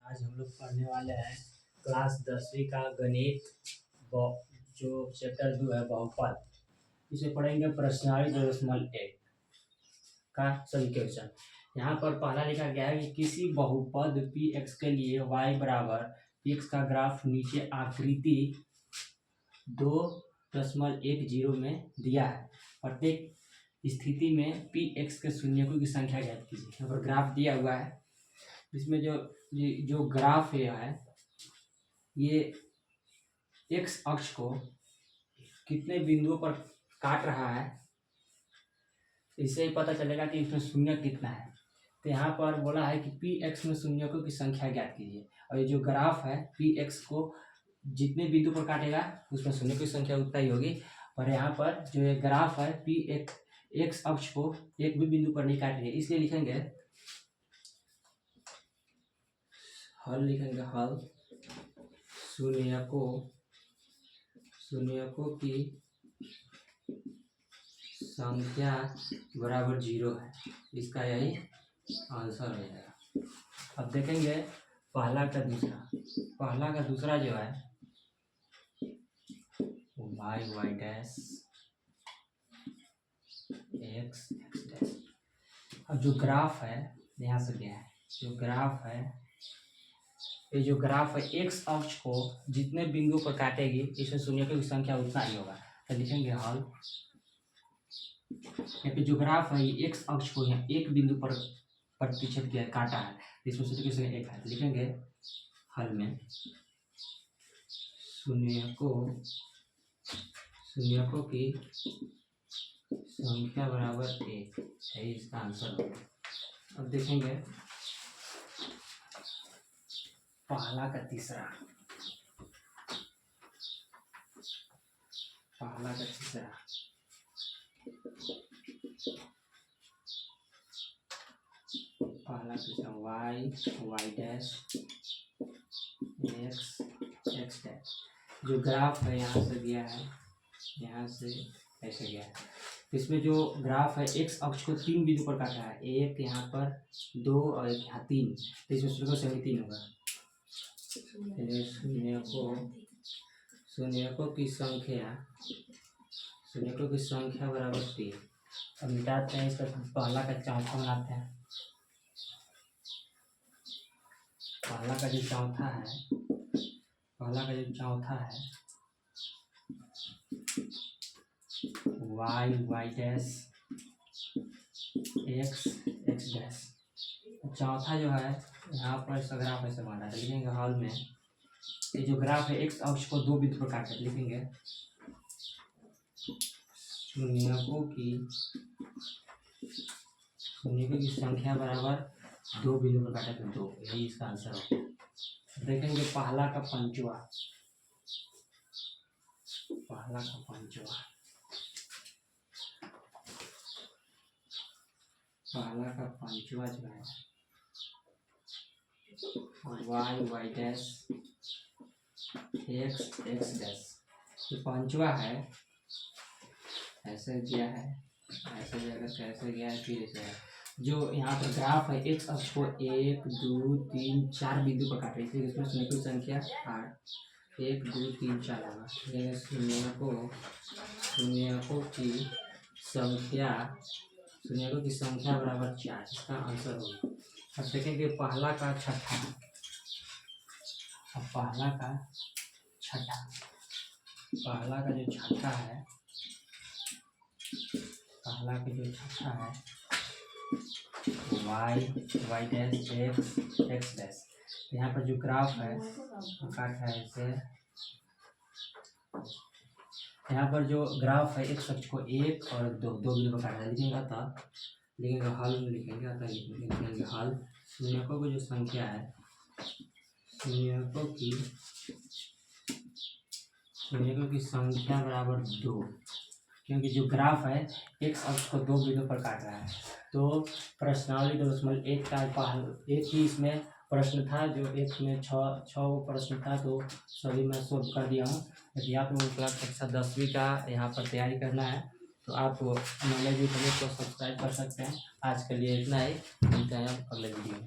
आज हम लोग पढ़ने वाले हैं क्लास 10वीं का गणित जो चैप्टर 2 है बहुपद। इसे पढ़ेंगे प्रश्नावली 2.1 का सभी क्वेश्चन। यहाँ पर पहला लिखा गया है कि किसी बहुपद पी एक्स के लिए y बराबर x का ग्राफ नीचे आकृति 2.10 में दिया है। प्रत्येक स्थिति में पी एक्स के शून्यकों की संख्या ज्ञात कीजिए। यहाँ पर ग्राफ दिया हुआ है, इसमें जो ग्राफ है ये एक्स अक्ष को कितने बिंदुओं पर काट रहा है, इससे ही पता चलेगा कि इसमें शून्य कितना है। तो यहाँ पर बोला है कि पी एक्स में शून्यकों की संख्या ज्ञात कीजिए, और ये जो ग्राफ है पी एक्स को जितने बिंदु पर काटेगा उसमें शून्यकों की संख्या उतना ही होगी। और यहाँ पर जो ये ग्राफ है पी एक्स अक्ष को एक भी बिंदु पर नहीं काटेंगे, इसलिए लिखेंगे हल। लिखेंगे हल शून्यकों की संख्या बराबर 0 है। इसका यही आंसर हो जाएगा। अब देखेंगे पहला का दूसरा जो है y डैश x डैश। अब जो ग्राफ है यहाँ से क्या है, जो ग्राफ है x अक्ष को जितने बिंदु पर काटेगी इसमें शून्यकों की संख्या उतना ही होगा। तो लिखेंगे हल। यहाँ पे जो ग्राफ है ये x अक्ष को यहाँ एक बिंदु पर प्रतिशत किया काटा है, इसमें शून्य की संख्या 1 है। तो लिखेंगे हल में शून्यकों की संख्या बराबर 1 है, इसका आंसर होगा। अब देखेंगे पहला का तीसरा y डैश x डैश। जो ग्राफ है यहाँ से दिया है, यहाँ से ऐसे गया है। इसमें जो ग्राफ है x अक्ष को 3 बिंदु पर काटा है, एक यहाँ पर 2 और एक यहाँ 3, तो इसमें शून्य से 3 होगा। शून्यकों की संख्या बराबर 3। अब मिटाते हैं इसका, पहला का चौथा बनाते हैं। पहला का जो चौथा है y डैश x डैश। चौथा जो है यहाँ पर इसका ग्राफ ऐसे बना है। लिखेंगे हल में ये जो ग्राफ है x अक्ष को 2 बिंदु पर काटे, लिखेंगे शून्यकों की संख्या बराबर 2 बिंदु पर काटे तो 2, यही इसका आंसर होगा। देखेंगे पहला का पंचवा जो है y डैश x डैश। जो पंचवा है ऐसे दिया है, ऐसे कैसे गया है, फिर ऐसे है। जो यहाँ पर ग्राफ है x अक्ष को 1 2 3 4 बिंदु पर काटे, इसलिए इसमें शून्य की संख्या 8 1 2 3 4 होगा। शून्यकों की संख्या बराबर 4, इसका आंसर होगा। अब देखेंगे पहला का छठा है, y डैश x डैश। यहाँ पर जो ग्राफ है काट है ऐसे। यहाँ पर जो ग्राफ है x अक्ष को 1 और 2 बिंदु पर काटा है, लिखेंगे हल में लिखेंगे हल। शून्यकों की जो संख्या है, शून्यकों की संख्या बराबर 2, क्योंकि जो ग्राफ है x अक्ष को 2 बिंदु पर काट रहा है। तो प्रश्नावली 2.1 का एक ही इसमें प्रश्न था, जो एक में 6 प्रश्न था, तो सभी मैं सॉल्व कर दिया हूँ। यदि आप लोगों को क्लास कक्षा 10वीं का यहाँ पर तैयारी करना है तो आप नॉलेज यूट्यूब को सब्सक्राइब कर सकते हैं। आज के लिए इतना ही, मिलते हैं अगले वीडियो में।